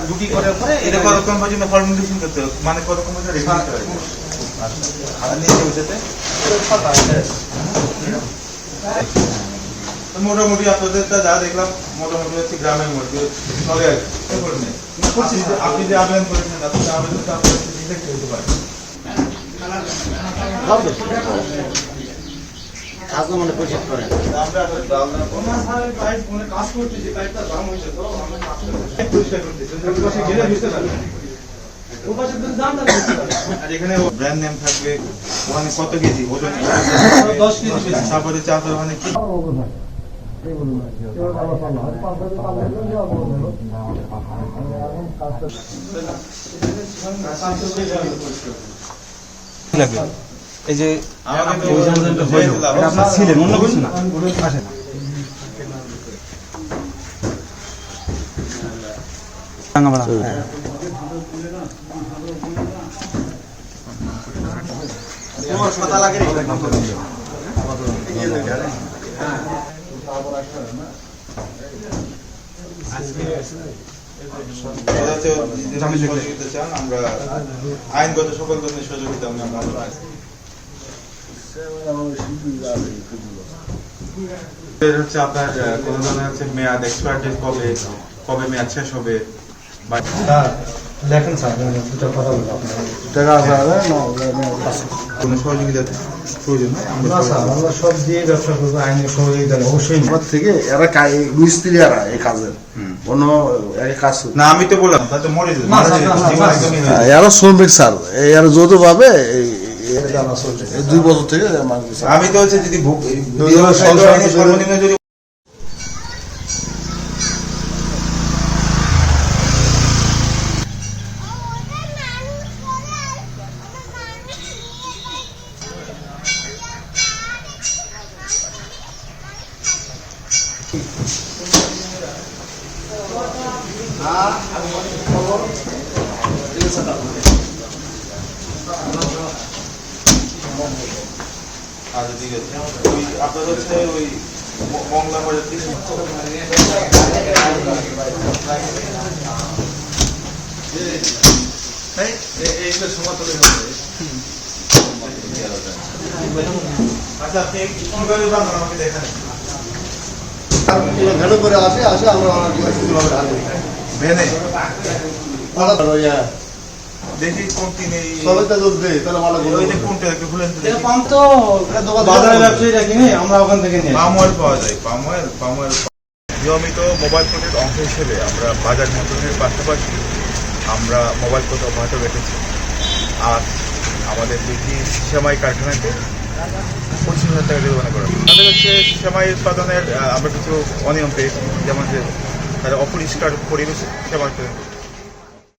দুটি করার পরে এটা কতক্ষণ পর্যন্ত ফার্মেন্টেশন করতে হবে, মানে কতক্ষণ পর্যন্ত রেখে দিতে হবে? আর নিয়ে বসেতে মোটামুটি আপনাদেরটা যা দেখলাম মোটামুটি হচ্ছে গ্রামের মধ্যে চলে আসবে। আপনি যে আবেদন করেছেন আপনার আবেদনটা আপনার ডিফেক্ট হতে পারে। মানে পরিশোধ করেন কাজ করতেছি পাইপটা দাম হয়েছে তো আর এখানে ব্র্যান্ড নেম থাকবে, ওখানে কত কেজি ওজন 10 কেজি, তারপরে চাদর ওখানে কি এই যে আপনার ছিলেন অন্য কিছু না আসে না আমরা আইনগত সকল ধরনের সহযোগিতা আমরা হচ্ছে আপনার কোন ধরনের হচ্ছে মেয়াদ এক্সপায়ার ডেট কবে কবে মেয়াদ শেষ হবে দেখেন স্যার দুটো কথা বলবো আপনার কোনো সহযোগিতা প্রয়োজন হয় আমরা সব দিয়ে ব্যবসা করবো আইনের সহযোগিতা অবশ্যই আমার থেকে এরা মিস্ত্রি এই কাজের কোনো কাজ না আমি তো বললাম তাহলে মরে যাবে এরা শ্রমিক স্যার এরা যৌথ ভাবে 2 বছর থেকে আমি তো হচ্ছে যদি সর্বনিম্ন যদি আচ্ছা ঠিক আছে ওই আপনার হচ্ছে ওই মংলা বাজার থেকে এইগুলো সমাতলে আচ্ছা আপনি কিভাবে বানান আমাকে দেখান ঘাটো করে আসে আমরা ভেনে দেখি কোনটি নেই সবাইটা দুধ দেয় তাহলে ভালো ওইটা কোনটা একটু খুলে পাম্প তো বাজারে ব্যবসায়ীরা কিনে আমরা ওখান থেকে নিই পাম অয়েল পাওয়া যায় পাম অয়েল নিয়মিত মোবাইল ফোনের অংশ হিসেবে আমরা বাজার নিয়ন্ত্রণের পাশাপাশি আমরা মোবাইল ফোন অব্যাহত রেখেছি আর আমাদের দুটি সেমাই কারখানাতে 25,000 টাকা জরিমানা করা তাদের হচ্ছে সেমাই উৎপাদনের আমরা কিছু অনিয়ম পেয়েছি যেমন যে তারা অপরিষ্কার পরিবেশে সেমাই উৎপাদন